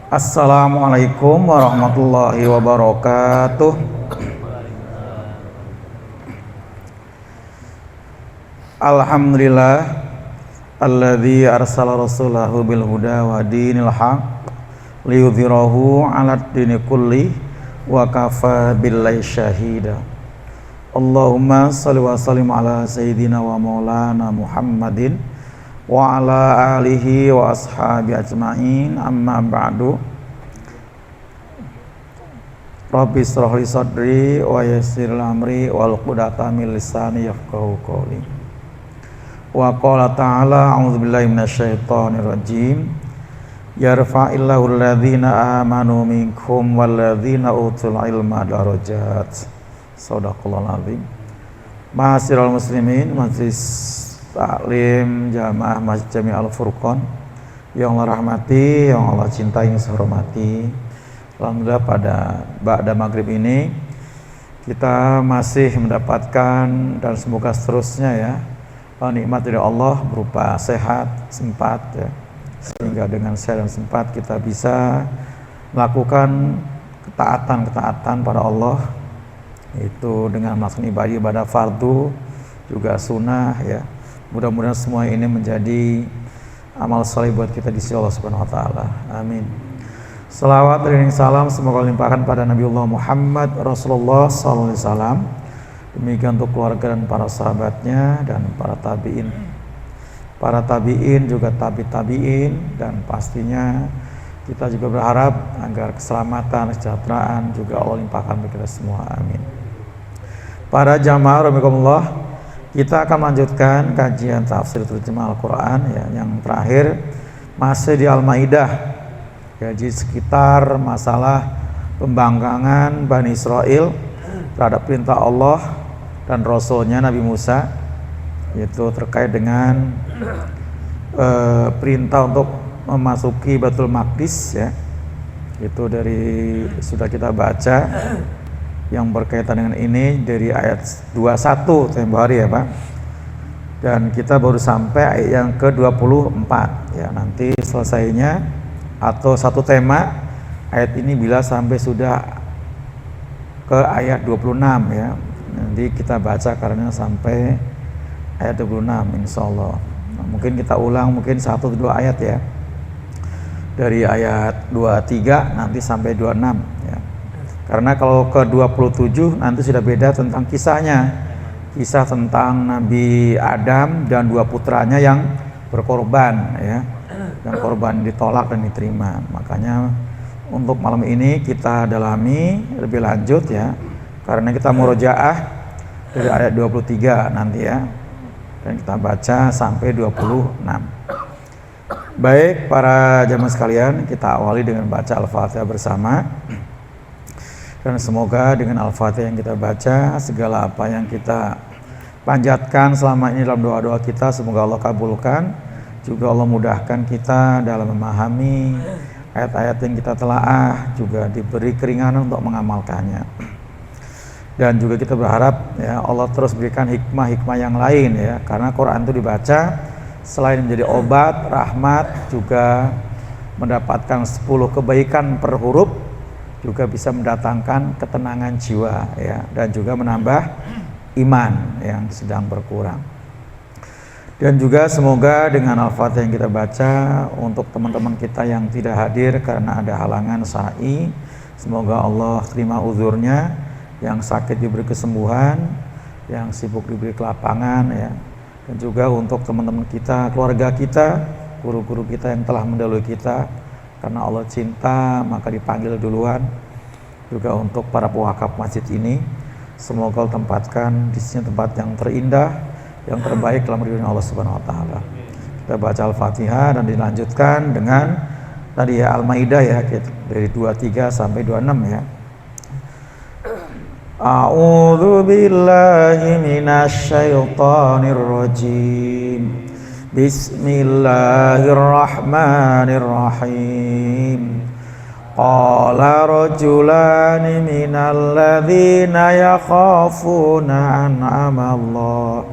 Assalamualaikum warahmatullahi wabarakatuh. Alhamdulillah alladzi arsala rasulahu bil huda wa dinil haq liyudhhirahu 'alad dini kulli wa kafa billahi syahida. Allahumma shalli wa sallim ala sayyidina wa maulana Muhammadin wa ala alihi wa ashabi ajma'in, amma ba'du. Rabbi shrah li sadri wa yassir li amri wal qudata min lisani yafqahu qawli. Wa qala ta'ala a'udzu billahi minasyaitonir rajim. Yarfa'illahu alladhina amanu minkum walladzina utul ilma darajat. Shadaqallahul azim. Ma'asyiral muslimin, majlis taklim jamaah Masjid Jami Al-Furqan yang Allah rahmati, yang Allah cintai, yang saya hormati. Alhamdulillah pada ba'da maghrib ini kita masih mendapatkan dan semoga seterusnya ya nikmat dari Allah berupa sehat, sempat ya, sehingga dengan sehat dan sempat kita bisa melakukan ketaatan pada Allah, itu dengan melaksanakan ibadah fardu juga sunnah ya. Mudah-mudahan semua ini menjadi amal saleh buat kita di sisi Allah Subhanahu wa taala. Amin. Selawat dan salam semoga limpahkan pada Nabiullah Muhammad Rasulullah sallallahu alaihi wasallam. Demikian untuk keluarga dan para sahabatnya dan para tabi'in. Para tabi'in juga tabi'in, dan pastinya kita juga berharap agar keselamatan, kesejahteraan juga Allah limpahkan bagi kita semua. Amin. Para jamaah rahimakumullah, kita akan melanjutkan kajian tafsir terjemah Al-Quran ya, yang terakhir masih di Al-Maidah, jadi sekitar masalah pembangkangan Bani Israel terhadap perintah Allah dan Rasulnya Nabi Musa, yaitu terkait dengan perintah untuk memasuki Baitul Maqdis ya. Itu dari sudah kita baca yang berkaitan dengan ini dari ayat 21 tempo hari ya Pak. Dan kita baru sampai ayat yang ke-24 ya. Nanti selesainya atau satu tema ayat ini bila sampai sudah ke ayat 26 ya. Nanti kita baca karena sampai ayat 26 insyaallah. Nah, mungkin kita ulang mungkin 1-2 ayat ya. Dari ayat 23 nanti sampai 26 ya. Karena kalau ke 27 nanti sudah beda tentang kisahnya. Kisah tentang Nabi Adam dan 2 putranya yang berkorban ya. Dan korban ditolak dan diterima. Makanya untuk malam ini kita dalami lebih lanjut ya. Karena kita murojaah dari ayat 23 nanti ya. Dan kita baca sampai 26. Baik para jamaah sekalian, kita awali dengan baca Al-Fatihah bersama. Dan semoga dengan Al-Fatihah yang kita baca, segala apa yang kita panjatkan selama ini dalam doa-doa kita, semoga Allah kabulkan. Juga Allah mudahkan kita dalam memahami ayat-ayat yang kita telaah, juga diberi keringanan untuk mengamalkannya. Dan juga kita berharap ya Allah terus berikan hikmah-hikmah yang lain ya, karena Quran itu dibaca selain menjadi obat, rahmat, juga mendapatkan 10 kebaikan per huruf, juga bisa mendatangkan ketenangan jiwa ya, dan juga menambah iman yang sedang berkurang. Dan juga semoga dengan Al-Fatihah yang kita baca, untuk teman-teman kita yang tidak hadir karena ada halangan syar'i, semoga Allah terima uzurnya, yang sakit diberi kesembuhan, yang sibuk diberi kelapangan ya. Dan juga untuk teman-teman kita, keluarga kita, guru-guru kita yang telah mendahului kita, karena Allah cinta maka dipanggil duluan. Juga untuk para pewakaf masjid ini, semoga Allah tempatkan di sini tempat yang terindah, yang terbaik dalam ridhonya Allah Subhanahu wa taala. Kita baca Al-Fatihah dan dilanjutkan dengan tadi ya Al-Maidah ya, dari 23 sampai 26 ya. A'udzu billahi minasy syaithanir rajim. Bismillahirrahmanirrahim. Qala rajulani minal ladzina yakhafuna an'ama Allah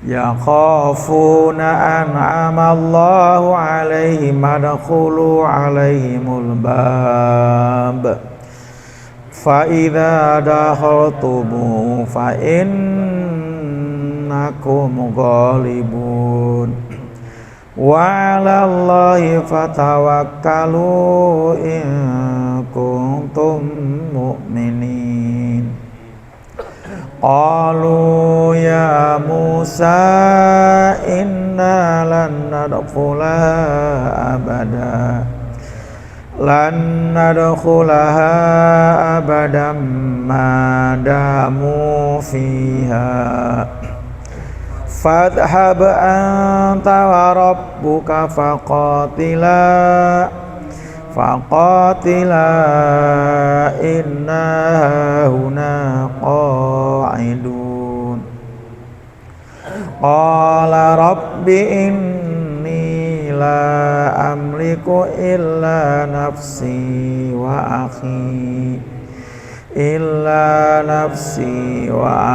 yakhafuna an'amallahu alaihim adkhulu alaihimul bab fa idza dakhaltumu fa innakum ghalibun wa 'alallahi fatawakkalu in kuntum mu'minin. Qalu ya Musa inna lan nadkhulaha abadan ma damu fiha fadhhab anta wa rabbuka faqatila inna huna qa'idun. Qala rabbi inni la amliku illa nafsi wa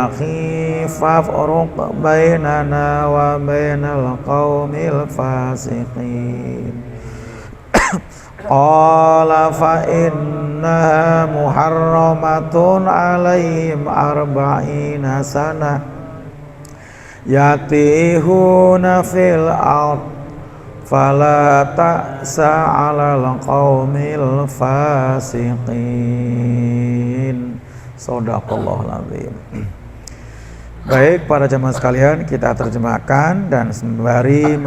akhi fafruq bainana wa bainal qaumil fasiqin. Qala fa innaha muharramatun alaihim arba'ina sana yatihuna fil ard fala ta'sa 'alal qaumil fasiqin. Shadaqallahul azim. Baik para jemaah sekalian, kita terjemahkan dan sembari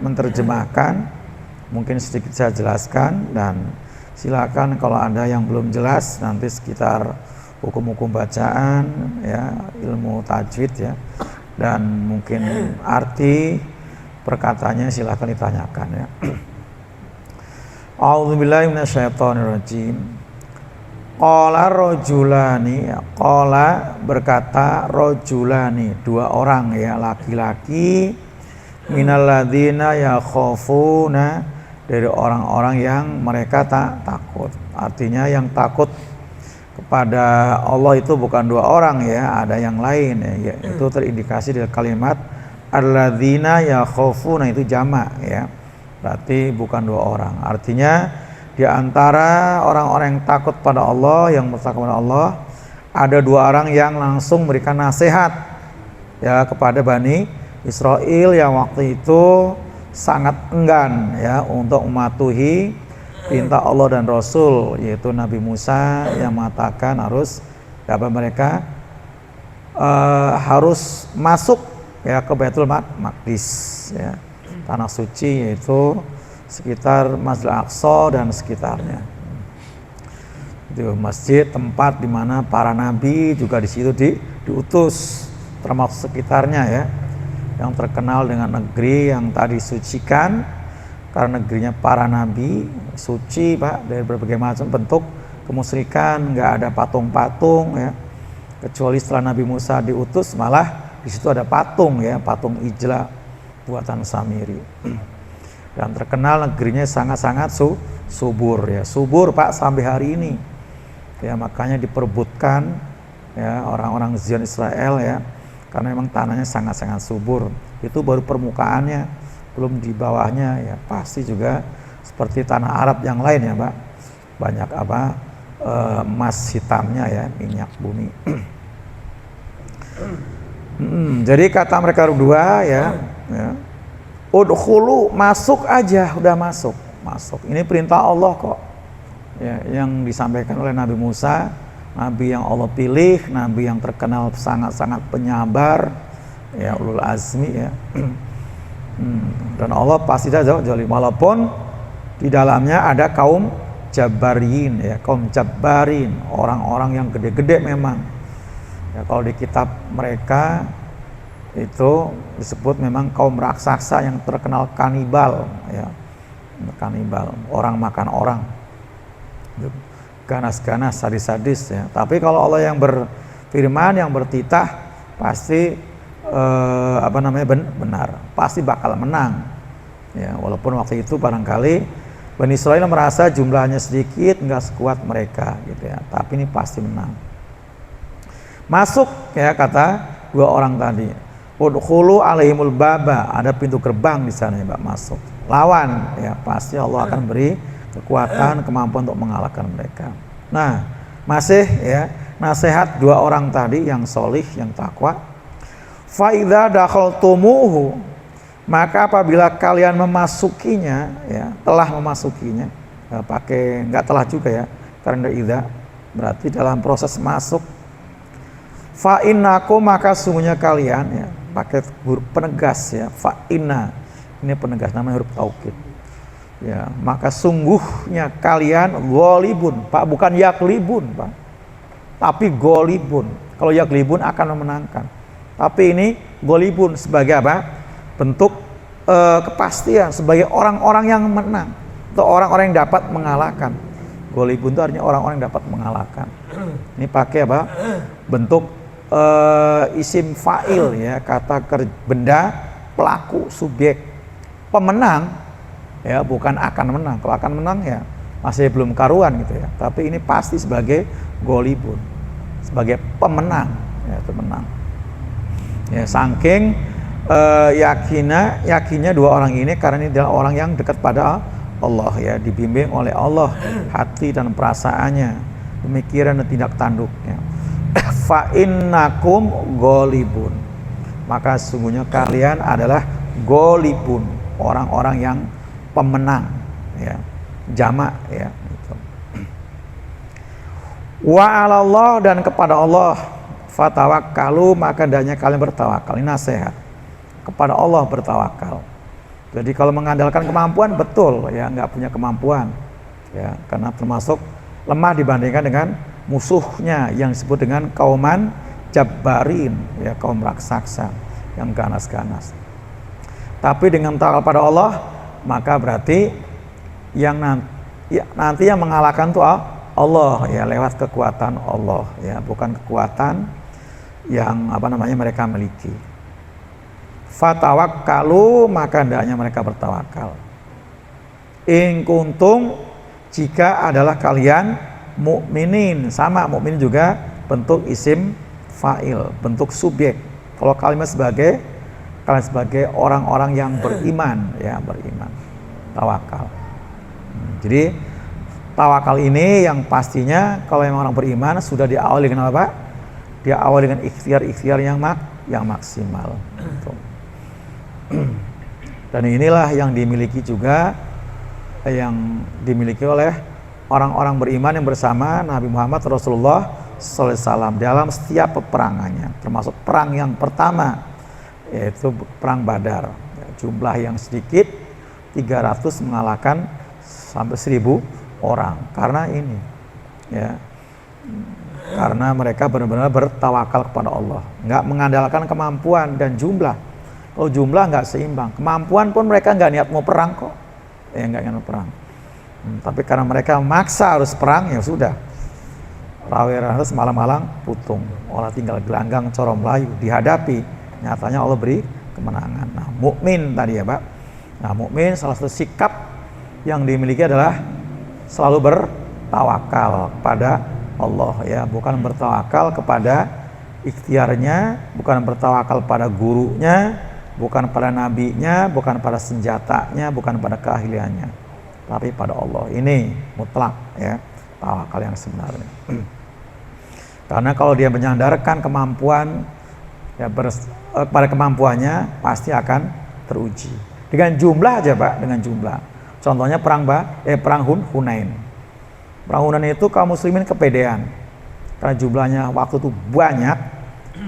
menerjemahkan mungkin sedikit saya jelaskan, dan silakan kalau ada yang belum jelas nanti sekitar hukum-hukum bacaan ya, ilmu tajwid ya, dan mungkin arti perkataannya silakan ditanyakan ya. A'udzubillahi minasyaitonirrajim. Qala rajulani, qala berkata rajulani, dua orang ya, laki-laki, minalladzina yakhafuna, dari orang-orang yang mereka takut. Artinya yang takut kepada Allah itu bukan dua orang ya, ada yang lain ya. Itu terindikasi dari kalimat alladzina yakhafuna, itu jamak ya. Berarti bukan dua orang. Artinya di antara orang-orang yang takut pada Allah, yang bertakwa kepada Allah, ada dua orang yang langsung memberikan nasihat ya kepada Bani Israel yang waktu itu sangat enggan ya untuk mematuhi perintah Allah dan Rasul, yaitu Nabi Musa yang mengatakan harus mereka harus masuk ya ke Baitul Maqdis ya, tanah suci, yaitu sekitar Masjidil Aqsa dan sekitarnya. Itu masjid tempat di mana para nabi juga di situ diutus, termasuk sekitarnya ya, yang terkenal dengan negeri yang tadi disucikan karena negerinya para nabi, suci Pak dari berbagai macam bentuk kemusyrikan, nggak ada patung-patung ya, kecuali setelah Nabi Musa diutus malah di situ ada patung ya, patung Ijla buatan Samiri. Dan terkenal negerinya sangat-sangat subur ya, subur Pak sampai hari ini ya, makanya diperebutkan ya orang-orang Zion Israel ya, karena memang tanahnya sangat-sangat subur. Itu baru permukaannya, belum di bawahnya ya, pasti juga seperti tanah Arab yang lain ya Pak, banyak emas hitamnya ya, minyak bumi. Jadi kata mereka berdua ya, udkhulu, masuk aja, udah masuk. Ini perintah Allah kok ya, yang disampaikan oleh Nabi Musa, Nabi yang Allah pilih, Nabi yang terkenal sangat-sangat penyabar ya, ulul azmi ya. Dan Allah pasti saja zalim, walaupun di dalamnya ada kaum Jabarin ya, kaum Jabarin, orang-orang yang gede-gede memang ya. Kalau di kitab mereka itu disebut memang kaum raksasa yang terkenal kanibal ya, kanibal, orang makan orang, ganas-ganas, sadis-sadis ya. Tapi kalau Allah yang berfirman, yang bertitah, pasti benar, pasti bakal menang ya. Walaupun waktu itu barangkali Bani Israel merasa jumlahnya sedikit, nggak sekuat mereka gitu ya, tapi ini pasti menang. Masuk ya, kata dua orang tadi. Udkhulu alaihimul baba, ada pintu gerbang di sana ya Pak, masuk. Lawan ya, pasti Allah akan beri kekuatan, kemampuan untuk mengalahkan mereka. Nah, masih ya nasihat dua orang tadi yang solih, yang takwa. Fa idza dakhaltumuhu, maka apabila kalian memasukinya ya, telah memasukinya, ya, pakai enggak telah juga ya, karena idza berarti dalam proses masuk. Fa innakum, maka sungguhnya kalian ya, pakai huruf penegas ya, fa inna, ini penegas namanya huruf taukid ya, maka sungguhnya kalian ghalibun Pak, bukan yaklibun Pak, tapi ghalibun. Kalau yaklibun akan memenangkan, tapi ini ghalibun sebagai apa, bentuk kepastian, sebagai orang-orang yang menang atau orang-orang yang dapat mengalahkan. Ghalibun itu artinya orang-orang yang dapat mengalahkan. Ini pakai apa, bentuk isim fa'il ya, kata benda, pelaku, subjek, pemenang ya, bukan akan menang. Kalau akan menang ya masih belum karuan gitu ya, tapi ini pasti sebagai ghalibun, sebagai pemenang ya, pemenang ya, saking yakinnya dua orang ini, karena ini adalah orang yang dekat pada Allah ya, dibimbing oleh Allah hati dan perasaannya, pemikiran dan tindak tanduknya. Fa innakum ghalibun, maka sungguhnya kalian adalah ghalibun, orang-orang yang pemenang ya, jamak ya gitu. Wa 'alallah, dan kepada Allah fatawakkalu, maka hendaknya kalian bertawakal. Ini nasihat, kepada Allah bertawakal. Jadi kalau mengandalkan kemampuan, betul ya nggak punya kemampuan ya, karena termasuk lemah dibandingkan dengan musuhnya yang disebut dengan kauman jabbarin ya, kaum raksasa yang ganas-ganas. Tapi dengan tawakal pada Allah, maka berarti yang nanti yang mengalahkan itu Allah ya, lewat kekuatan Allah ya, bukan kekuatan yang mereka miliki. Fatawakkalu, maka hendaknya mereka bertawakal. In kuntum, jika adalah kalian mukminin, sama mukmin juga bentuk isim fa'il, bentuk subjek. Kalau kalimat sebagai kalian sebagai orang-orang yang beriman ya, beriman, tawakal. Jadi tawakal ini yang pastinya kalau yang orang beriman sudah diawali dengan apa? Diawali dengan ikhtiar-ikhtiar yang maksimal. Dan inilah yang dimiliki juga, yang dimiliki oleh orang-orang beriman yang bersama Nabi Muhammad Rasulullah SAW dalam setiap peperangannya, termasuk perang yang pertama yaitu perang Badar. Jumlah yang sedikit 300 mengalahkan sampai 1000 orang, karena ini ya, karena mereka benar-benar bertawakal kepada Allah, nggak mengandalkan kemampuan dan jumlah. Kalau jumlah nggak seimbang, kemampuan pun mereka nggak niat mau perang kok, ya nggak niat perang. Tapi karena mereka maksa harus perang, ya sudah, rawe-rawe malam-malam putung, olah tinggal gelanggang coro Melayu, dihadapi, nyatanya Allah beri kemenangan. Nah, mukmin tadi ya Pak. Nah, mukmin salah satu sikap yang dimiliki adalah selalu bertawakal kepada Allah ya, bukan bertawakal kepada ikhtiarnya, bukan bertawakal pada gurunya, bukan pada nabinya, bukan pada senjatanya, bukan pada keahliannya, tapi pada Allah. Ini mutlak ya, tawakal yang sebenarnya. Karena kalau dia menyandarkan kemampuan ya, pada kemampuannya, pasti akan teruji. Dengan jumlah aja Pak, dengan jumlah. Contohnya perang Hunain. Perang Hunain itu kaum muslimin kepedean, karena jumlahnya waktu itu banyak,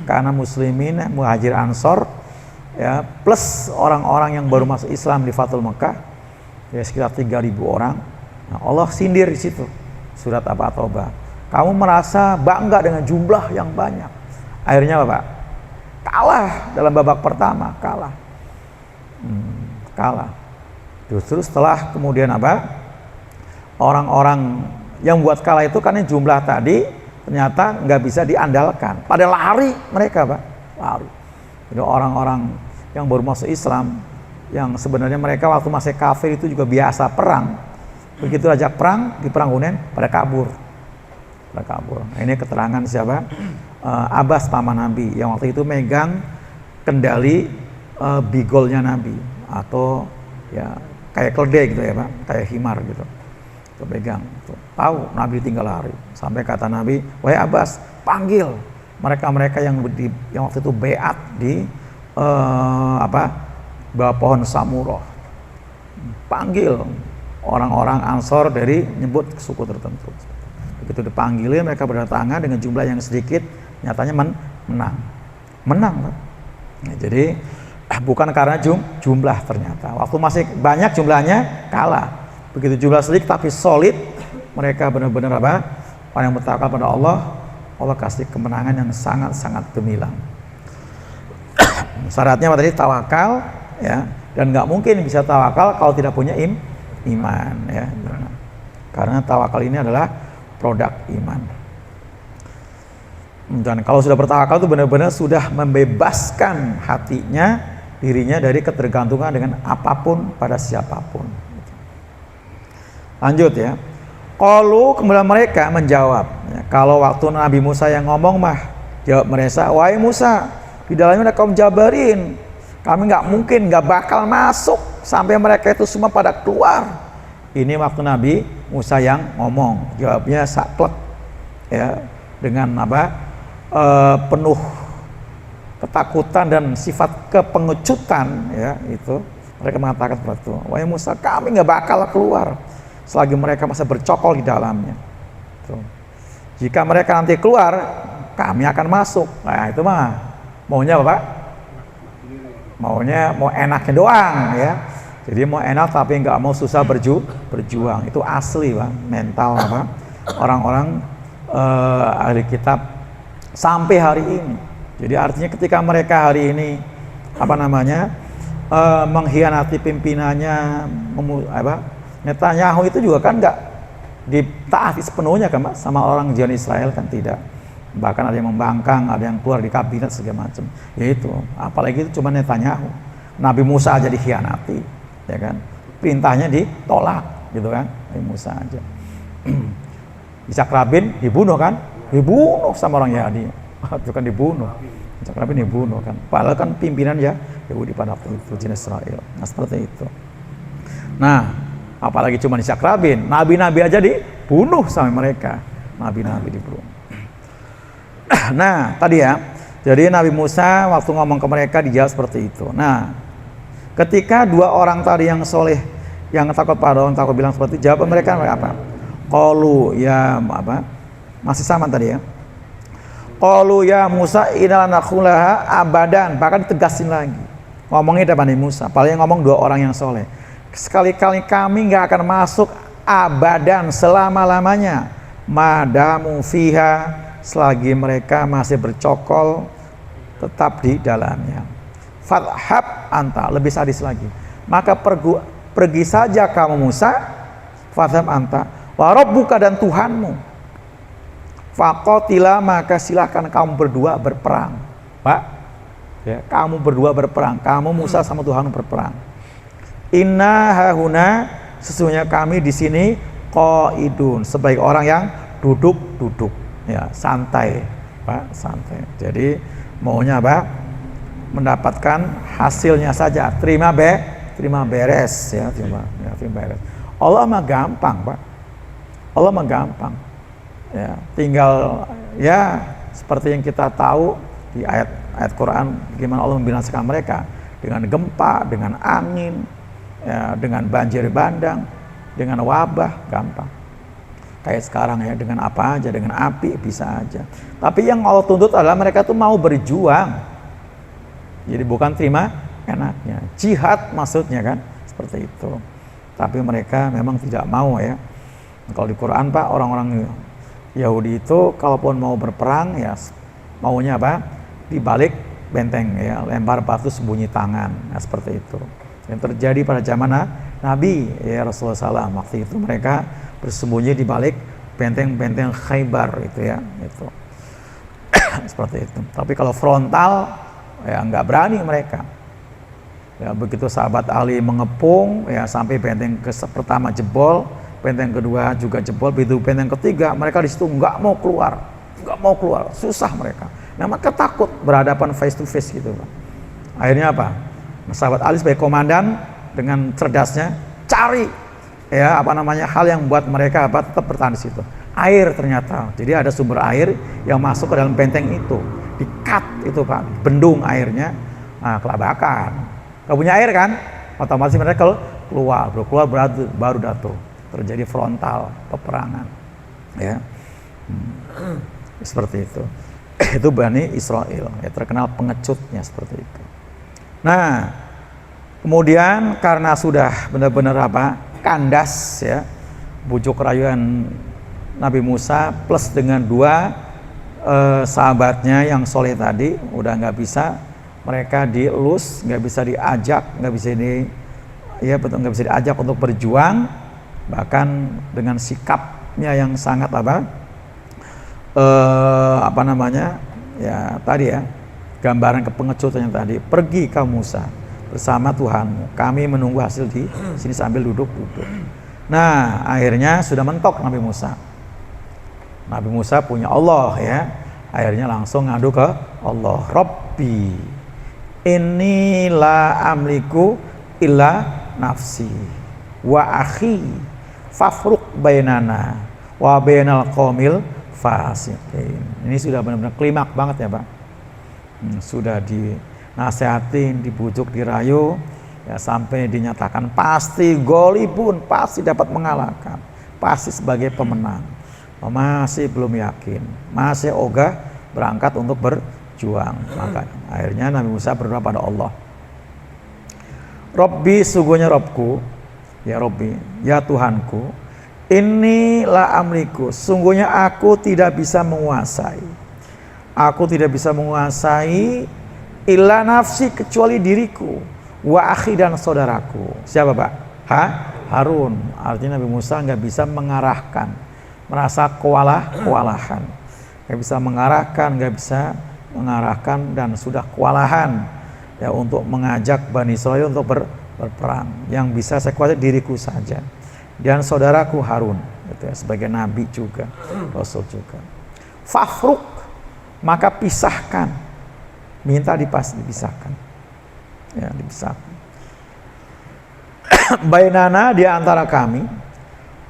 karena muslimin muhajir ansor ya, plus orang-orang yang baru masuk Islam di Fathul Mekah ya, sekitar 3.000 orang. Nah, Allah sindir di situ, surat At-Taubah. Kamu merasa bangga dengan jumlah yang banyak, akhirnya apa Pak? Kalah dalam babak pertama, kalah. Justru setelah kemudian apa? Orang-orang yang buat kalah itu karena jumlah tadi ternyata nggak bisa diandalkan. Pada lari mereka Pak, lari. Jadi orang-orang yang baru masuk Islam, yang sebenarnya mereka waktu masih kafir itu juga biasa perang, begitu ajak perang di perang Hunain pada kabur. Nah, ini keterangan siapa? Abbas paman Nabi yang waktu itu megang kendali bigolnya Nabi, atau ya kayak keledai gitu ya Pak, kayak himar gitu. Tuh pegang, tuh. Tahu Nabi tinggal lari. Sampai kata Nabi, "Wahai Abbas, panggil mereka-mereka yang waktu itu beat di bawah pohon Samurah. Panggil orang-orang Ansor dari nyebut suku tertentu." Begitu dipanggilin, mereka berdatangan dengan jumlah yang sedikit, nyatanya menang Pak. Ya, jadi bukan karena jumlah, ternyata waktu masih banyak jumlahnya kalah. Begitu jumlah sedikit tapi solid, mereka benar-benar orang yang bertawakal pada Allah kasih kemenangan yang sangat-sangat gemilang. Syaratnya tadi tawakal ya, dan nggak mungkin bisa tawakal kalau tidak punya iman ya, karena tawakal ini adalah produk iman. Dan kalau sudah bertawakal itu benar-benar sudah membebaskan dirinya dari ketergantungan dengan apapun pada siapapun. Lanjut ya. Qalu, kemudian mereka menjawab ya, kalau waktu Nabi Musa yang ngomong mah, jawab mereka, "Wahai Musa, di dalamnya ada kaum Jabarin, kami nggak bakal masuk sampai mereka itu semua pada keluar." Ini waktu Nabi Musa yang ngomong, jawabnya saklek ya, dengan penuh ketakutan dan sifat kepengecutan ya, itu mereka mengatakan seperti itu, "Wahai Musa, kami nggak bakal keluar selagi mereka masih bercokol di dalamnya. Tuh. Jika mereka nanti keluar, kami akan masuk." Nah itu mah maunya apa Pak? Mau enaknya doang ya. Jadi mau enak tapi nggak mau susah berjuang. Itu asli Pak, mental orang-orang ahli kitab sampai hari ini. Jadi artinya ketika mereka hari ini mengkhianati pimpinannya, Netanyahu itu juga kan nggak ditaati sepenuhnya kan Pak sama orang Zion Israel, kan tidak. Bahkan ada yang membangkang, ada yang keluar di kabinet segala macam. Ya itu, apalagi itu cuma Netanyahu. Nabi Musa aja dikhianati, ya kan? Perintahnya ditolak, gitu kan? Nabi Musa aja. Ishak Rabin dibunuh kan? Dibunuh sama orang Yahudi. Itu kan dibunuh. Ishak Rabin dibunuh kan? Padahal kan pimpinan ya Yahudi pada waktu itu, Zion Israel. Nah seperti itu. Nah, apalagi cuma Ishak Rabin, nabi-nabi aja dibunuh sama mereka. Nabi-nabi dibunuh. Nah, tadi ya. Jadi Nabi Musa waktu ngomong ke mereka dijawab seperti itu. Nah, ketika dua orang tadi yang soleh, yang takut pada Allah, takut bilang seperti itu, jawaban mereka apa? Qalu ya masih sama tadi ya. Qalu ya Musa inna nakhulaha abadan, bahkan ditegasin lagi. Ngomongnya depan Nabi Musa, paling ngomong dua orang yang soleh. Sekali-kali kami nggak akan masuk abadan, selama-lamanya, madamu fiha, selagi mereka masih bercokol tetap di dalamnya. Fadhhab anta, lebih sadis lagi, maka pergi saja kamu Musa, fadhhab anta wa rabbuka, dan Tuhanmu, faqatila, maka silakan kamu berdua berperang Pak ya, kamu berdua berperang, kamu Musa sama Tuhanmu berperang. Inna hahuna, sesungguhnya kami di sini qaidun, sebagai orang yang duduk ya, santai Pak, santai. Jadi maunya apa? Mendapatkan hasilnya saja, terima beres ya, terima beres. Allah mah gampang Pak, Allah mah gampang ya, tinggal ya seperti yang kita tahu di ayat Quran, gimana Allah membinasakan mereka dengan gempa, dengan angin ya, dengan banjir bandang, dengan wabah, gampang. Kayak sekarang ya, dengan apa aja, dengan api bisa aja. Tapi yang Allah tuntut adalah mereka tuh mau berjuang. Jadi bukan terima enaknya, jihad maksudnya kan, seperti itu. Tapi mereka memang tidak mau ya. Kalau di Quran Pak, orang-orang Yahudi itu kalaupun mau berperang ya maunya apa? Di balik benteng ya, lempar batu sembunyi tangan, nah, seperti itu. Yang terjadi pada zaman Nabi ya Rasulullah SAW, waktu itu mereka bersembunyi di balik benteng-benteng Khaybar itu ya, itu seperti itu. Tapi kalau frontal ya nggak berani mereka ya. Begitu sahabat Ali mengepung ya, sampai benteng pertama jebol, benteng kedua juga jebol, begitu benteng ketiga mereka di situ nggak mau keluar, susah mereka. Nah, maka takut berhadapan face to face gitu Pak. Akhirnya apa? Sahabat Ali sebagai komandan dengan cerdasnya cari ya hal yang membuat mereka tetap bertahan di situ. Air ternyata. Jadi ada sumber air yang masuk ke dalam benteng itu. Di-cut itu Pak, bendung airnya. Nah, kelabakan. Gak punya air kan? Otomatis mereka keluar baru datu. Terjadi frontal peperangan. Ya. Seperti itu. Itu Bani Israel, ya terkenal pengecutnya seperti itu. Nah, kemudian karena sudah benar-benar kandas ya, bujuk rayuan Nabi Musa plus dengan dua sahabatnya yang soleh tadi, udah nggak bisa mereka dielus, nggak bisa diajak, nggak bisa diajak untuk berjuang, bahkan dengan sikapnya yang sangat gambaran kepengecutannya tadi, pergi kamu Musa bersama Tuhanmu, kami menunggu hasil di sini sambil duduk-duduk. Nah, akhirnya sudah mentok Nabi Musa. Nabi Musa punya Allah ya, akhirnya langsung ngadu ke Allah. Rabbi inni la amliku illa nafsi wa akhi fafruq bainana wa bainal qaumil fasiqin. Ini sudah benar-benar klimak banget ya Pak. Sudah dinasehatin, dibujuk, dirayu ya, sampai dinyatakan pasti golibun, pasti dapat mengalahkan, pasti sebagai pemenang. Masih belum yakin, masih ogah berangkat untuk berjuang. Maka akhirnya Nabi Musa berdoa pada Allah. Rabbi, sungguhnya Robku, ya Rabbi, ya Tuhanku, ini la amliku, sungguhnya aku tidak bisa menguasai. Aku tidak bisa menguasai illa nafsi, kecuali diriku, wa akhi, dan saudaraku. Siapa Pak? Harun. Artinya Nabi Musa nggak bisa mengarahkan, merasa kewalahan, nggak bisa mengarahkan dan sudah kewalahan ya untuk mengajak Bani Israil untuk berperang. Yang bisa saya kuasai diriku saja dan saudaraku Harun, gitu ya, sebagai nabi juga, rasul juga. Fafruk, maka pisahkan, minta dipisahkan, ya dipisahkan. Bainana, di antara kami,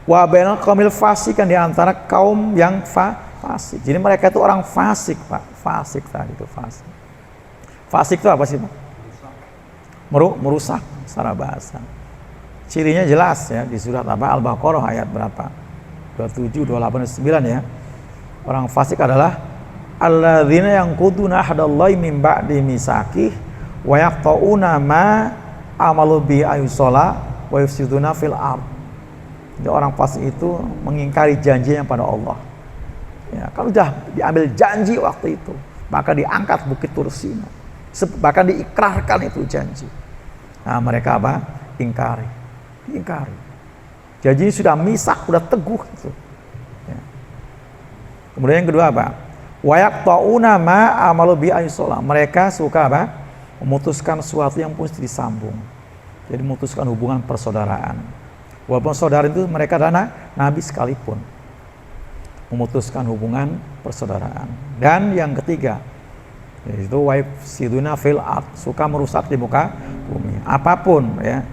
wa bainal qaumil fasikan, di antara kaum yang fasik. Jadi mereka itu orang fasik Pak, fasik tadi itu fasik. Fasik itu apa sih Pak? Merusak secara bahasa. Cirinya jelas ya di surat Al-Baqarah ayat berapa? 27, 28, 29 ya. Orang fasik adalah alladzina yanquduna ahdallahi min ba'di misaqih wa yaqta'una ma amalu bi ayusala wa yufsiduna fil ard. Jadi orang fasik itu mengingkari janjinya pada Allah. Ya, kalau sudah diambil janji waktu itu, maka diangkat Bukit Tursina. Bahkan diikrarkan itu janji. Nah, mereka ingkari. Janji sudah misak, sudah teguh itu. Ya. Kemudian yang kedua wa yaqta'una ma amalu bi ayusala. Mereka suka memutuskan sesuatu yang mesti disambung. Jadi memutuskan hubungan persaudaraan. Walaupun saudara itu mereka adalah nabi sekalipun. Memutuskan hubungan persaudaraan. Dan yang ketiga, yaitu wayfsiduna fil ard, suka merusak di muka bumi. Apapun ya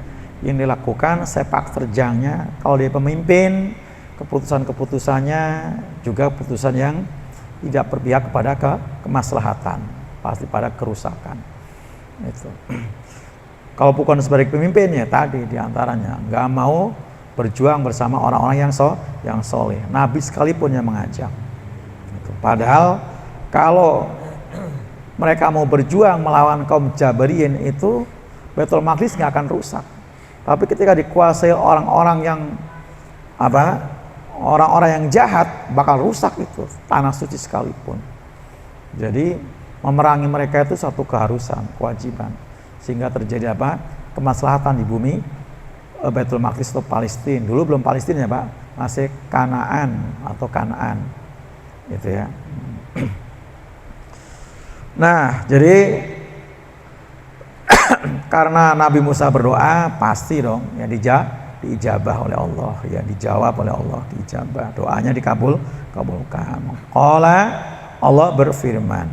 yang dilakukan, sepak terjangnya, kalau dia pemimpin, keputusan-keputusannya juga keputusan yang tidak berpihak kepada kemaslahatan, pasti pada kerusakan. Itu. Kalau bukan sebagai pemimpinnya tadi diantaranya nggak mau berjuang bersama orang-orang yang soleh, nabi sekalipun yang mengajak. Itu. Padahal kalau mereka mau berjuang melawan kaum Jabariyin itu, Baitul Maqdis nggak akan rusak. Tapi ketika dikuasai orang-orang yang orang-orang yang jahat, bakal rusak itu tanah suci sekalipun. Jadi memerangi mereka itu satu keharusan, kewajiban, sehingga terjadi kemaslahatan di bumi Baitul Maqdis atau Palestina. Dulu belum Palestina ya Pak, masih Kanaan atau Kanaan, gitu ya. Nah, jadi karena Nabi Musa berdoa, pasti dong ya diijabah oleh Allah, ya dijawab oleh Allah, diijabah, doanya kabulkan. Qala, Allah berfirman,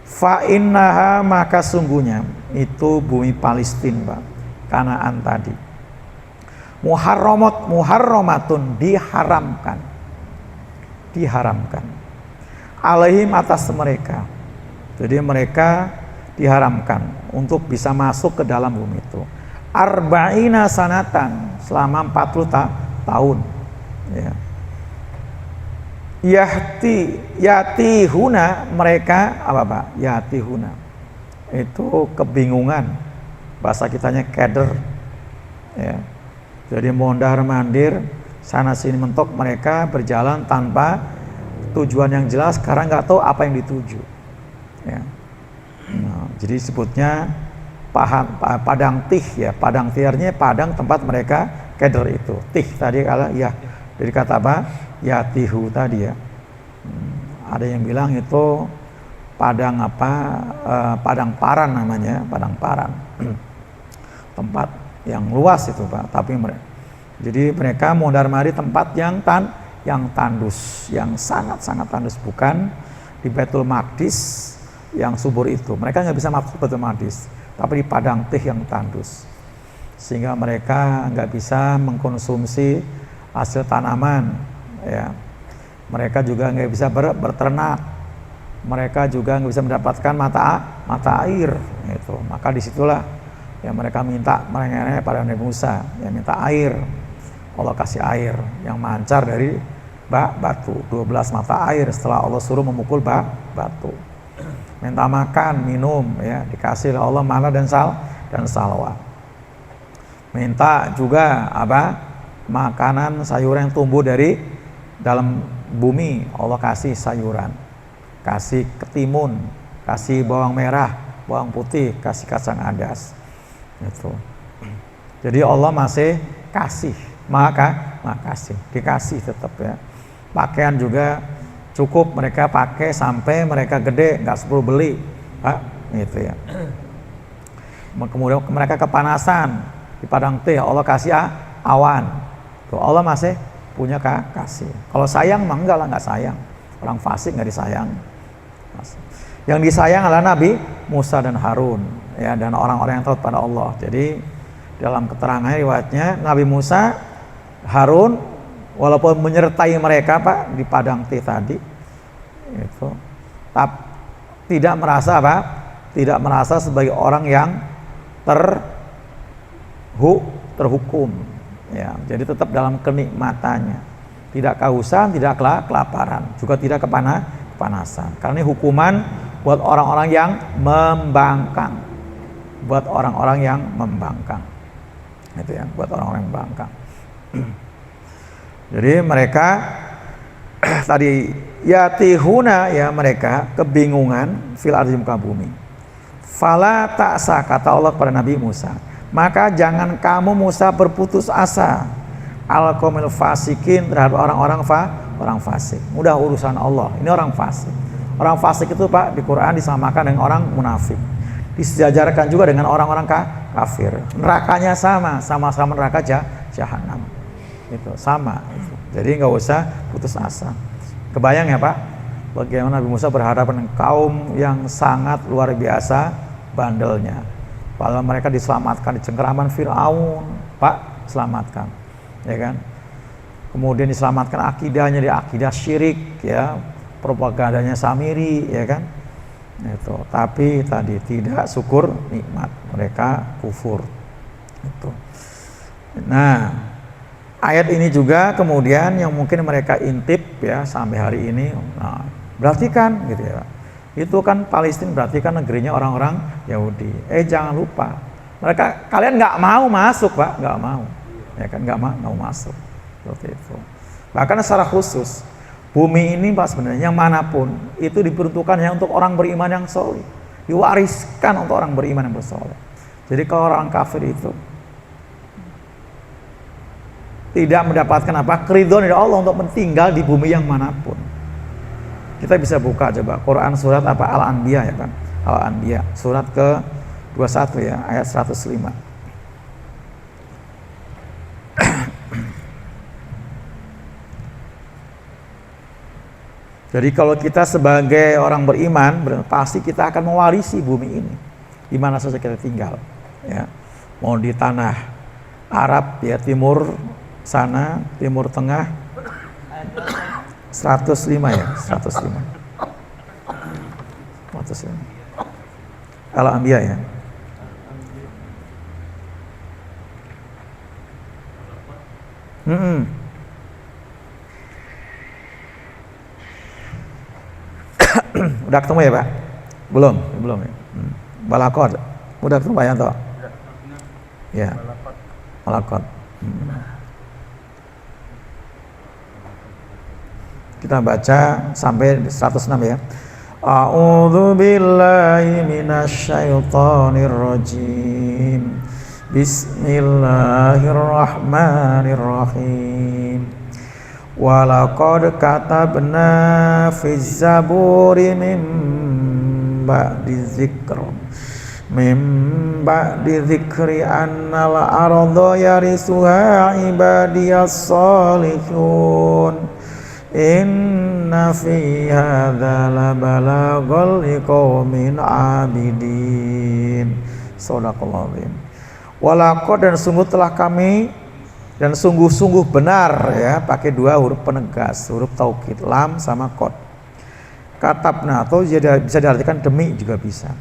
Fa innaha, maka sungguhnya itu bumi Palestina, Pak, Kanaan tadi, muharramatun, diharamkan alaihim, atas mereka. Jadi mereka diharamkan untuk bisa masuk ke dalam bumi itu. Arba'ina sanatan, selama 40 tahun. Ya. Yatihuna, mereka apa Pak? Yatihuna. Itu kebingungan. Bahasa kitanya keder. Ya. Jadi mondar-mandir, sana sini mentok, mereka berjalan tanpa tujuan yang jelas karena nggak tahu apa yang dituju. Ya. Nah, jadi sebutnya padang tih, ya. Padang tih artinya padang tempat mereka keder itu. Tih tadi kalau ya dari kata apa? Yatihu tadi ya. Ada yang bilang itu padang apa? Padang paran namanya, padang paran. Tempat yang luas itu Pak. Tapi jadi mereka mondar-mandir tempat yang tandus, yang sangat-sangat tandus, bukan di Baitul Maqdis yang subur itu. Mereka nggak bisa masuk Baitul Maqdis, tapi di padang tih yang tandus, sehingga mereka nggak bisa mengkonsumsi hasil tanaman. Ya, mereka juga nggak bisa berternak, mereka juga nggak bisa mendapatkan mata air. Itu, maka disitulah ya mereka minta pada Nabi Musa, ya minta air. Allah kasih air yang mancar dari batu, 12 mata air setelah Allah suruh memukul batu. Minta makan, minum, ya dikasih oleh Allah mana dan salwa. Minta juga apa? Makanan sayuran yang tumbuh dari dalam bumi, Allah kasih sayuran, kasih ketimun, kasih bawang merah, bawang putih, kasih kacang adas. Itu. Jadi Allah masih kasih, makasih, dikasih tetap ya. Pakaian juga cukup mereka pakai sampai mereka gede, nggak perlu beli, Pak, gitu ya. Kemudian mereka kepanasan di padang teh, Allah kasih awan. Tuh, Allah masih punya kasih. Kalau sayang mah enggak lah, nggak sayang. Orang fasik nggak disayang. Yang disayang adalah Nabi Musa dan Harun, ya, dan orang-orang yang taat pada Allah. Jadi dalam keterangan riwayatnya Nabi Musa, Harun, walaupun menyertai mereka Pak di padang teh tadi, itu, tidak merasa apa? Tidak merasa sebagai orang yang terhukum, ya. Jadi tetap dalam kenikmatannya, tidak kehausan, tidak kelaparan, juga tidak kepanasan. Karena ini hukuman buat orang-orang yang membangkang, itu ya, buat orang-orang yang membangkang. Jadi mereka tadi yatihuna, ya mereka kebingungan fil ardi, muka bumi. Fala ta'sa, kata Allah kepada Nabi Musa, maka jangan kamu Musa berputus asa al qaumil fasikin, terhadap orang fasik. Mudah urusan Allah. Ini orang fasik. Orang fasik itu Pak di Quran disamakan dengan orang munafik. Disejajarkan juga dengan orang-orang kafir. Nerakanya sama-sama neraka jahanam. Itu sama itu. Jadi nggak usah putus asa. Kebayang ya Pak, bagaimana Nabi Musa berhadapan dengan kaum yang sangat luar biasa bandelnya. Padahal mereka diselamatkan di cengkeraman Fir'aun, Pak, selamatkan, ya kan? Kemudian diselamatkan akidahnya, di akidah syirik, ya, propagandanya Samiri, ya kan? Itu. Tapi tadi tidak syukur nikmat, mereka kufur. Itu. Nah, ayat ini juga kemudian yang mungkin mereka intip ya sampai hari ini. Nah, berarti kan gitu ya. Itu kan Palestina berarti kan negerinya orang-orang Yahudi. Jangan lupa, kalian nggak mau masuk Pak, nggak mau, ya kan, nggak mau masuk, seperti itu. Bahkan secara khusus bumi ini Pak sebenarnya yang manapun itu diperuntukkan hanya untuk orang beriman yang soleh, diwariskan untuk orang beriman yang bersoleh. Jadi kalau orang kafir itu tidak mendapatkan apa? Keridhaan dari Allah untuk tinggal di bumi yang manapun. Kita bisa buka coba Quran surat apa? Al-Anbiya, ya kan? Al-Anbiya surat ke-21 ya, ayat 105. Jadi kalau kita sebagai orang beriman, pasti kita akan mewarisi bumi ini di mana saja kita tinggal, ya. Mau di tanah Arab ya, timur sana, timur tengah, 105 ya, 105. 105. Al-Anbiya ya. Udah ketemu ya Pak? Belum ya. Balakot. Udah ketemu Pak Yanto? Ya. Balakot. Kita baca sampai 106 ya. A'udzu billahi minasyaitonir rajim. Bismillahirrahmanirrahim. Walaqad katabna fiz zaburi min ba'di dzikri annal arda yarisuha ibadiyas salihun. Inna fi hadza labalaghan liqaumin abidin. Shadaqallahu azim. Walaqad, dan sungguh telah kami, dan sungguh-sungguh benar ya, pakai dua huruf penegas, huruf taukid, lam sama qad. Katabna, atau bisa diartikan demi juga bisa.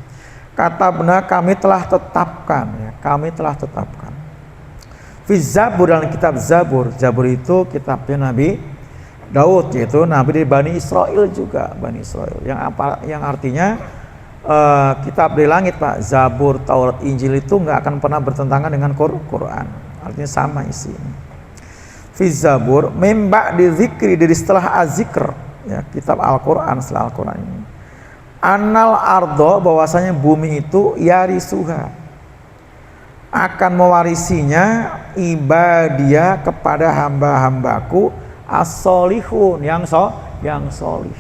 Katabna, kami telah tetapkan ya, kami telah tetapkan. Fi Zabur, dalam kitab Zabur. Zabur itu kitabnya Nabi Daud, yaitu Nabi dari Bani Israel juga, Bani Israel. Yang artinya kitab dari langit Pak. Zabur, Taurat, Injil itu nggak akan pernah bertentangan dengan Quran. Artinya sama isinya. Fi Zabur, mim ba'di dzikri, dari setelah az-zikr ya, kitab Al-Quran, setelah Al-Quran ini. Annal ardo, bahwasanya bumi itu yarisuha, akan mewarisinya ibadia, kepada hamba-hambaku as-solihun, yang solih.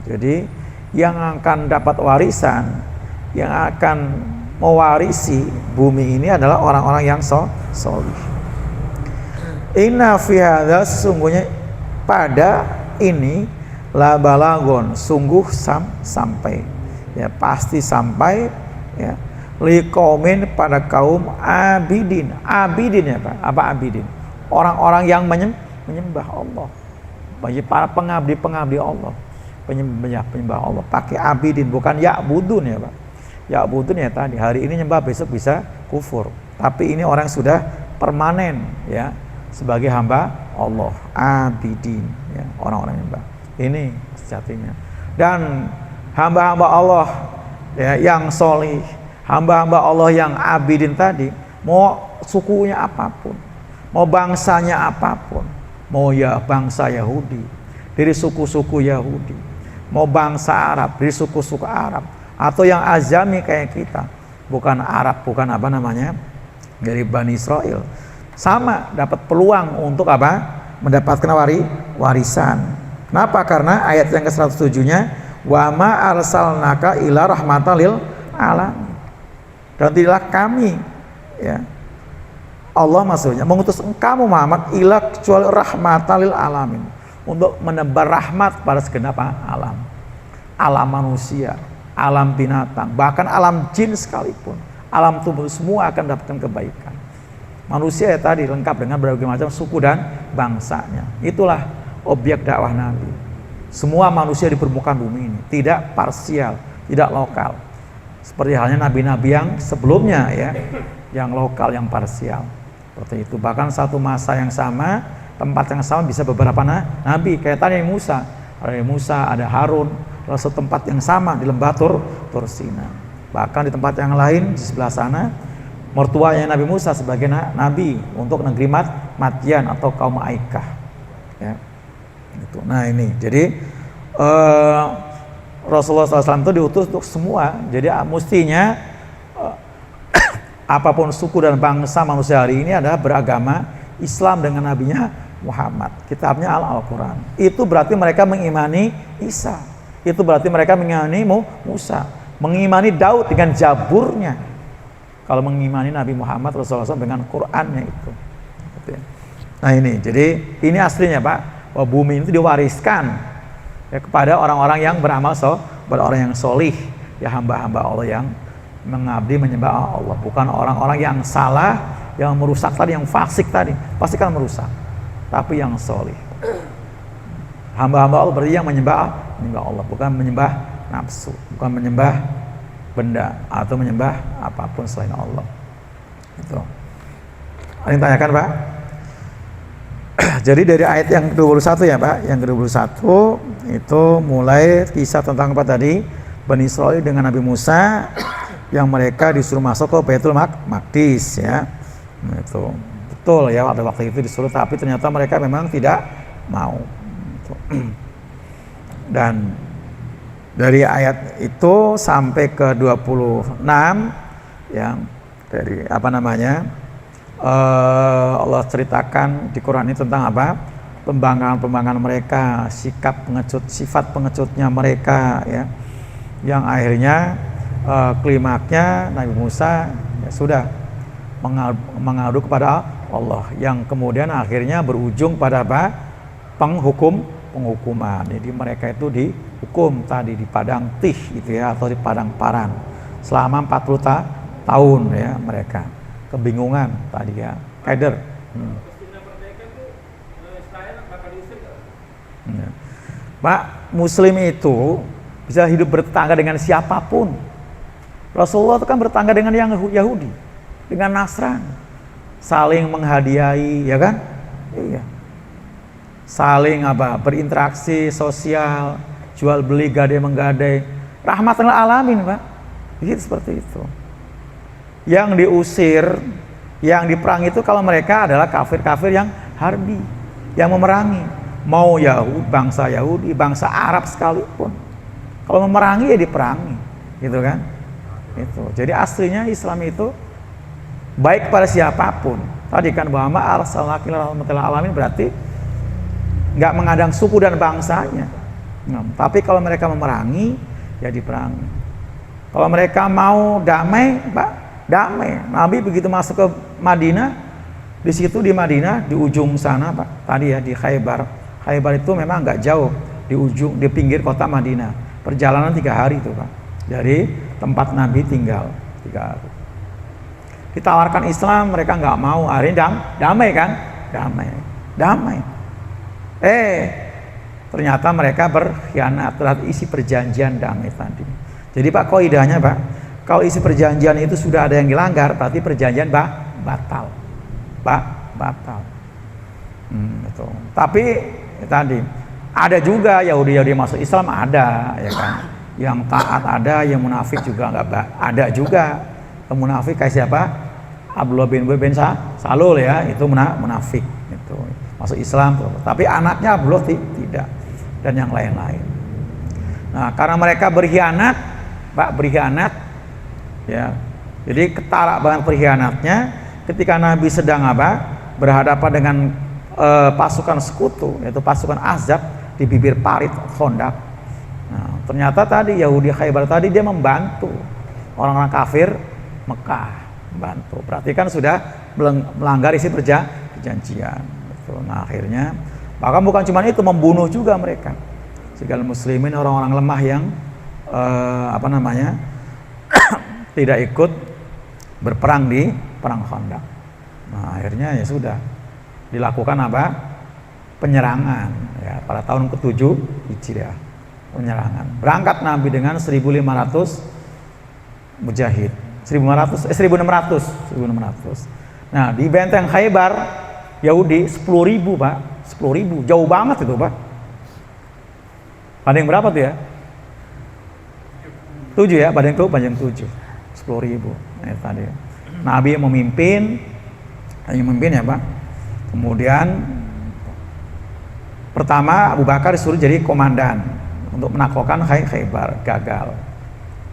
Jadi yang akan dapat warisan, yang akan mewarisi bumi ini adalah orang-orang yang solih. Inna fi hadza, sesungguhnya pada ini, la balagon, sungguh sampai ya, pasti sampai ya, liqaumin, pada kaum abidin. Abidin ya Pak, apa abidin? Orang-orang yang menyembah Allah, bagi para pengabdi Allah, penyembah Allah, pakai abidin, bukan ya'budun ya Pak. Ya'budun ya tadi, hari ini nyembah, besok bisa kufur. Tapi ini orang sudah permanen ya, sebagai hamba Allah, abidin ya, orang-orang nyembah. Ini sejatinya. Dan hamba-hamba Allah ya, yang solih, hamba-hamba Allah yang abidin tadi, mau sukunya apapun, mau bangsanya apapun, mau ya bangsa Yahudi, dari suku-suku Yahudi, mau bangsa Arab, dari suku-suku Arab, atau yang azami kayak kita, bukan Arab, bukan apa namanya, dari Bani Israel, sama dapat peluang untuk apa? Mendapatkan warisan. Kenapa? Karena ayat yang ke-107-nya, wa ma arsalnaka ila rahmatan lil alamin. Dan tidaklah kami ya, Allah maksudnya mengutus engkau Muhammad ila, kecuali rahmatan lil alamin, untuk menebar rahmat pada segenap alam. Alam manusia, alam binatang, bahkan alam jin sekalipun, alam tubuh, semua akan dapatkan kebaikan. Manusia ya tadi lengkap dengan berbagai macam suku dan bangsanya. Itulah objek dakwah Nabi. Semua manusia di permukaan bumi ini, tidak parsial, tidak lokal. Seperti halnya nabi-nabi yang sebelumnya ya, yang lokal, yang parsial. Seperti itu. Bahkan satu masa yang sama, tempat yang sama bisa beberapa nabi. Kayak tadi Musa, ada Musa, ada Harun, lalu satu tempat yang sama di lembah Tur Sina. Bahkan di tempat yang lain di sebelah sana, mertuanya Nabi Musa sebagai nabi untuk negeri Madian atau kaum Aikah. Ya. Gitu. Nah ini, jadi Rasulullah SAW itu diutus untuk semua. Jadi mestinya apapun suku dan bangsa manusia hari ini adalah beragama Islam dengan nabinya Muhammad, kitabnya Al-Quran. Itu berarti mereka mengimani Isa, itu berarti mereka mengimani Musa, mengimani Daud dengan Zaburnya. Kalau mengimani Nabi Muhammad Rasulullah SAW dengan Qurannya itu. Nah ini, jadi ini aslinya Pak, bahwa bumi itu diwariskan ya, kepada orang-orang yang beramal kepada orang yang solih, ya hamba-hamba Allah yang mengabdi menyembah Allah, bukan orang-orang yang salah, yang merusak tadi, yang fasik tadi, pasti kan merusak. Tapi yang solih, hamba-hamba Allah berarti yang menyembah Allah, bukan menyembah nafsu, bukan menyembah benda atau menyembah apapun selain Allah. Itu. Ada yang tanyakan, Pak? Jadi dari ayat yang ke-21 ya, Pak, yang ke-21 itu mulai kisah tentang apa tadi? Bani Israil dengan Nabi Musa yang mereka disuruh masuk ke Baitul Maqdis ya. Itu betul ya, pada waktu itu disuruh, tapi ternyata mereka memang tidak mau. Dan dari ayat itu sampai ke 26 yang dari apa namanya? Allah ceritakan di Quran ini tentang apa? Pembangkangan mereka, sikap pengecut, sifat pengecutnya mereka ya. Yang akhirnya klimaknya Nabi Musa ya sudah mengadu kepada Allah, yang kemudian akhirnya berujung pada apa? Penghukuman. Jadi mereka itu dihukum tadi di padang Tih gitu ya, atau di padang Paran selama 40 tahun ya, mereka kebingungan tadi ya, keder. Pak, Muslim itu bisa hidup bertetangga dengan siapapun. Rasulullah itu kan bertetangga dengan yang Yahudi, dengan Nasrani, saling menghadiahi, ya kan? Iya. Saling apa? Berinteraksi sosial, jual beli, gadai menggadai. Rahmatan lil alamin, Pak. Begitu, seperti itu. Yang diusir, yang diperang itu kalau mereka adalah kafir-kafir yang harbi, yang memerangi, mau Yahudi, bangsa Yahudi, bangsa Arab sekalipun. Kalau memerangi ya diperangi, gitu kan? Itu. Jadi aslinya Islam itu baik kepada siapapun. Tadi kan bahwa arsalnaka rahmatan lil alamin berarti nggak mengadang suku dan bangsanya. Nah, tapi kalau mereka memerangi ya diperangi. Kalau mereka mau damai, Pak, damai. Nabi begitu masuk ke Madinah, di situ di Madinah di ujung sana, Pak, tadi ya di Khaybar. Khaybar itu memang nggak jauh, di ujung, di pinggir kota Madinah. Perjalanan 3 hari itu, Pak, dari tempat Nabi tinggal 3 hari. Ditawarkan Islam, mereka nggak mau. Akhirnya damai kan, damai. Ternyata mereka berkhianat terhadap isi perjanjian damai tadi. Jadi Pak, kaidahnya Pak, kalau isi perjanjian itu sudah ada yang dilanggar, berarti perjanjian batal. Batal. Betul. Tapi tadi ada juga Yahudi masuk Islam, ada ya kan. Yang taat ada, yang munafik juga ada juga. Yang munafik kayak siapa? Abdullah bin Ubay bin Salul ya, itu munafik itu. Masuk Islam, tapi anaknya Abdullah tidak, dan yang lain-lain. Nah, karena mereka berkhianat, Pak, ya. Jadi ketara banget berkhianatnya ketika Nabi sedang berhadapan dengan pasukan sekutu, yaitu pasukan Ahzab di bibir parit Khandaq. Nah, ternyata tadi Yahudi Khaybar tadi dia membantu orang-orang kafir Mekah, membantu. Berarti kan sudah melanggar isi perjanjian. Nah, akhirnya bahkan bukan cuma itu, membunuh juga mereka. Segala muslimin, orang-orang lemah yang tidak ikut berperang di perang Khandaq. Nah, akhirnya ya sudah dilakukan penyerangan ya pada tahun ke-7 Hijriah. Penyerangan. Berangkat Nabi dengan 1.500 mujahid. 1.600. Nah, di benteng Khaybar Yahudi 10.000, Pak. 10.000, jauh banget itu, Pak. Banding berapa tuh ya? 7 ya, banding 7. 10.000. Nah, tadi. Nabi yang memimpin ya, Pak. Kemudian pertama Abu Bakar disuruh jadi komandan untuk menaklukkan Khaybar, gagal.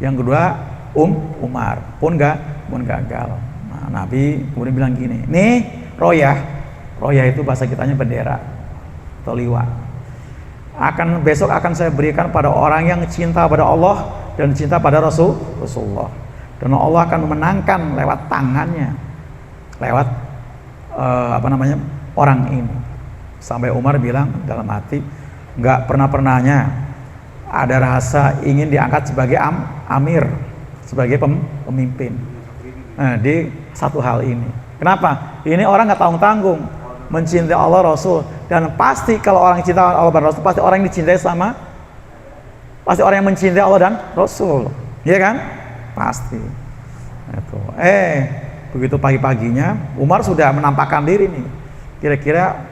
Yang kedua Umar pun gagal. Nah, Nabi kemudian bilang gini, nih royah itu bahasa kitanya bendera atau liwa. Besok akan saya berikan pada orang yang cinta pada Allah dan cinta pada Rasulullah. Dan Allah akan memenangkan lewat tangannya, lewat orang ini. Sampai Umar bilang dalam hati, nggak pernah-pernahnya ada rasa ingin diangkat sebagai amir, sebagai pemimpin. Nah, di satu hal ini. Kenapa? Ini orang nggak tanggung-tanggung mencintai Allah Rasul, dan pasti kalau orang cinta Allah dan Rasul, pasti orang yang dicintai sama, pasti orang yang mencintai Allah dan Rasul, iya kan? Pasti. Itu. Begitu pagi-paginya Umar sudah menampakkan diri nih. Kira-kira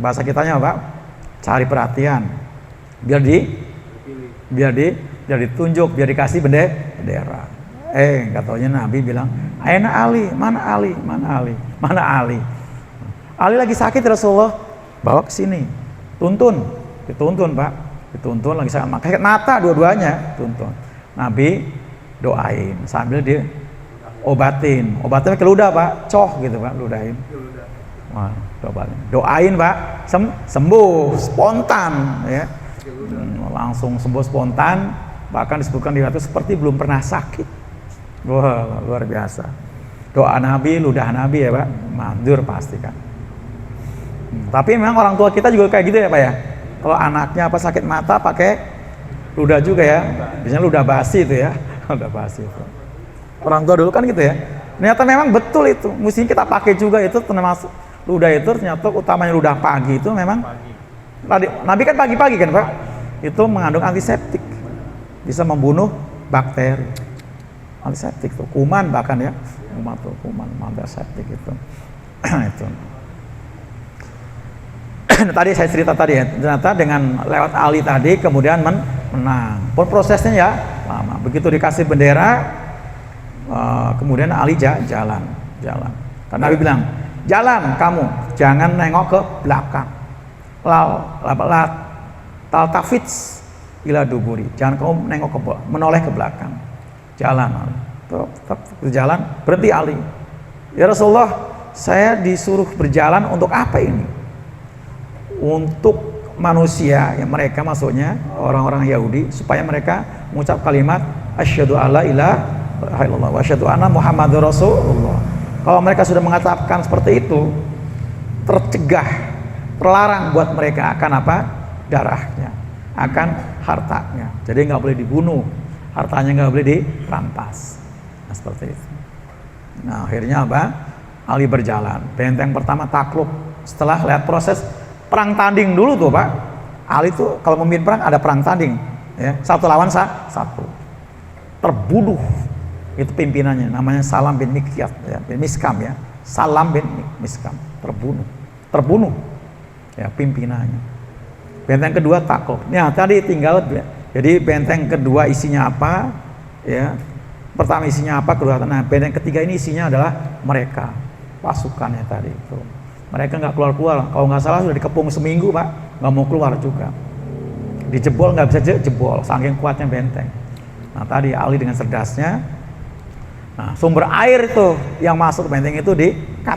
bahasa kitanya apa? Cari perhatian. Biar ditunjuk, biar dikasih bendera. Nggak taunya Nabi bilang, "Aina Ali, mana Ali, mana Ali, mana Ali?" Ali lagi sakit Rasulullah, bawa ke sini, dituntun Pak, dituntun lagi sakit, makanya mata dua-duanya, tuntun. Nabi doain sambil dia obatin pakai ludah Pak, gitu Pak, ludahin. Wah, doain Pak, sembuh spontan ya, langsung sembuh spontan, bahkan disebutkan di situ seperti belum pernah sakit. Wah, luar biasa. Doa Nabi, ludah Nabi ya Pak, manjur pasti kan. Tapi memang orang tua kita juga kayak gitu ya Pak ya. Kalau anaknya apa sakit mata pakai ludah juga ya. Biasanya ludah basi itu ya. Ludah basi itu. Orang tua dulu kan gitu ya. Ternyata memang betul itu. Mesti kita pakai juga itu, termasuk ludah itu ternyata utamanya ludah pagi itu memang. Nabi kan pagi-pagi kan Pak. Itu mengandung antiseptik. Bisa membunuh bakteri. Antiseptik tuh, kuman bahkan ya. Kuman antiseptik itu. Itu. Tadi saya cerita tadi ya, ternyata dengan lewat Ali tadi kemudian menang. Prosesnya ya lama. Begitu dikasih bendera, kemudian Ali jalan. Karena Nabi bilang, jalan kamu, jangan nengok ke belakang. Taltafits ila duburi, jangan kamu nengok menoleh ke belakang. Jalan, tetap jalan. Berhenti Ali. Ya Rasulullah, saya disuruh berjalan untuk apa ini? Untuk manusia, yang mereka maksudnya orang-orang Yahudi, supaya mereka mengucap kalimat asyhadu alla ilaha illallah wa asyhadu anna muhammadur rasulullah. Kalau mereka sudah mengatakan seperti itu, tercegah, terlarang buat mereka akan apa? Darahnya, akan hartanya. Jadi nggak boleh dibunuh, hartanya nggak boleh dirampas. Nah, seperti itu. Nah, akhirnya apa? Ali berjalan. Benteng pertama takluk. Setelah lihat proses perang tanding dulu tuh Pak. Ali tuh kalau memimpin perang ada perang tanding ya, satu lawan satu. Terbunuh itu pimpinannya, namanya Salam bin Mikyat ya, bin Miskam ya. Salam bin Miskam terbunuh ya pimpinannya. Benteng kedua takluk. Nah, tadi tinggal jadi benteng kedua isinya apa ya? Pertama isinya apa, kedua. Nah, benteng ketiga ini isinya adalah mereka, pasukannya tadi itu. Mereka nggak keluar, kalau nggak salah sudah dikepung seminggu Pak, nggak mau keluar juga. Dijebol nggak bisa jebol, saking kuatnya benteng. Nah tadi Ali dengan cerdasnya, nah sumber air itu yang masuk benteng itu di-cut,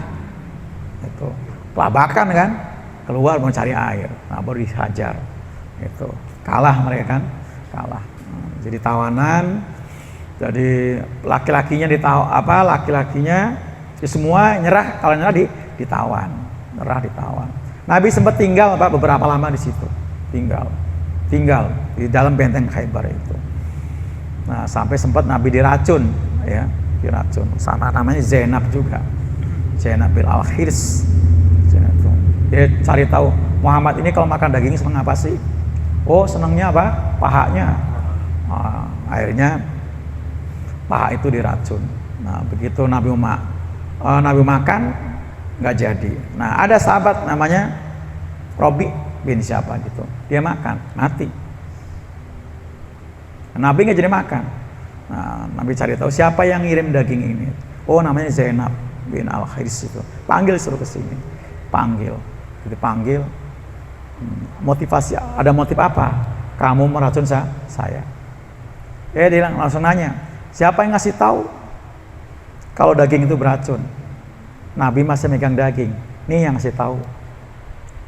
itu pelabakan kan, keluar mau cari air, nah baru dihajar, itu kalah mereka kan, kalah. Nah, jadi tawanan, jadi laki-lakinya laki-lakinya semua nyerah, kalau nyerah ditawan. Nabi sempat tinggal Pak beberapa lama di situ, tinggal di dalam benteng Khaybar itu. Nah sampai sempat Nabi diracun ya, sama namanya Zainab juga, Zainab bil Al-Khirs. Dia cari tahu Muhammad ini kalau makan daging senang apa sih? Oh senangnya apa? Pahanya. Nah, akhirnya paha itu diracun. Nah begitu Nabi makan nggak jadi. Nah ada sahabat namanya Robi bin siapa gitu, dia makan mati. Nabi nggak jadi makan. Nah Nabi cari tahu siapa yang ngirim daging ini. Oh namanya Zainab bin Al-Khirs itu. Panggil, suruh kesini. Dipanggil. Motivasi, ada motif apa? Kamu meracun saya. Dia langsung nanya, siapa yang ngasih tahu kalau daging itu beracun? Nabi masih megang daging, nih yang ngasih tahu.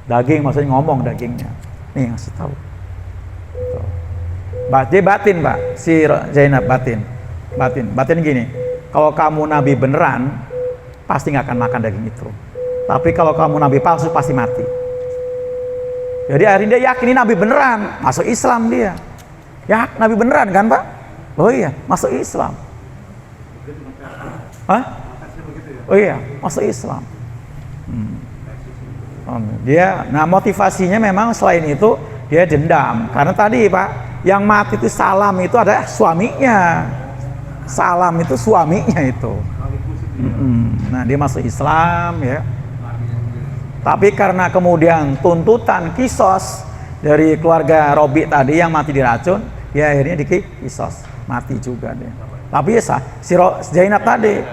Daging maksudnya ngomong dagingnya, nih yang ngasih tahu. Dia batin Pak, si Zainab batin gini. Kalau kamu Nabi beneran, pasti nggak akan makan daging itu. Tapi kalau kamu Nabi palsu pasti mati. Jadi akhirnya dia yakin ini Nabi beneran, masuk Islam dia. Ya, Nabi beneran kan Pak? Oh iya, masuk Islam. Hah? Oh iya, masuk Islam. Dia, nah motivasinya memang selain itu dia dendam. Karena tadi Pak, yang mati itu Salam itu adalah suaminya. Salam itu suaminya itu. Nah dia masuk Islam ya. Tapi karena kemudian tuntutan kisos dari keluarga Robi tadi yang mati diracun, dia akhirnya dikisos, mati juga dia. Tapi ya si Zainab tadi,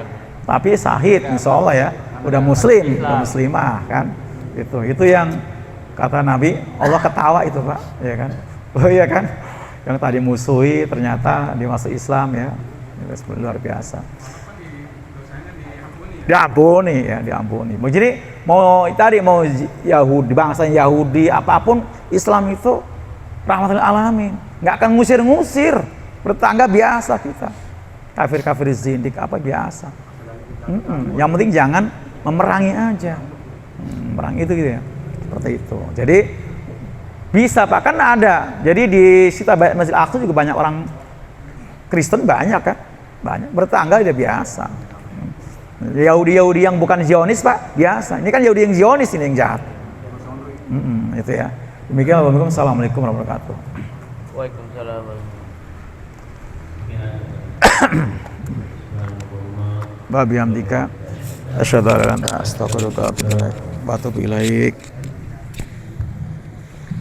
tapi sahid, insya Allah ya, udah muslim, udah muslimah kan. Itu yang kata Nabi, Allah ketawa itu Pak, ya kan? Oh iya kan? Yang tadi musuhi ternyata dia masuk Islam ya, itu luar biasa. Diampuni ya, diampuni. Jadi mau Yahudi, bangsa Yahudi apapun, Islam itu rahmatul alamin, nggak akan ngusir-ngusir, bertangga biasa kita. Kafir-kafir zindik apa biasa. Yang penting jangan memerangi aja. Memerangi itu gitu ya. Seperti itu. Jadi bisa Pak, kan ada. Jadi di Masjid Al-Aqsa juga banyak orang Kristen, banyak kan? Banyak, bertangga udah biasa. Yahudi yang bukan Zionis Pak, biasa. Ini kan Yahudi yang Zionis ini yang jahat. Itu ya. Demikian. Assalamualaikum warahmatullahi wabarakatuh. Waalaikumsalam. Babi hamdika asyhadu an la ilaha illa anta astaghfiruka wa atubu ilaik.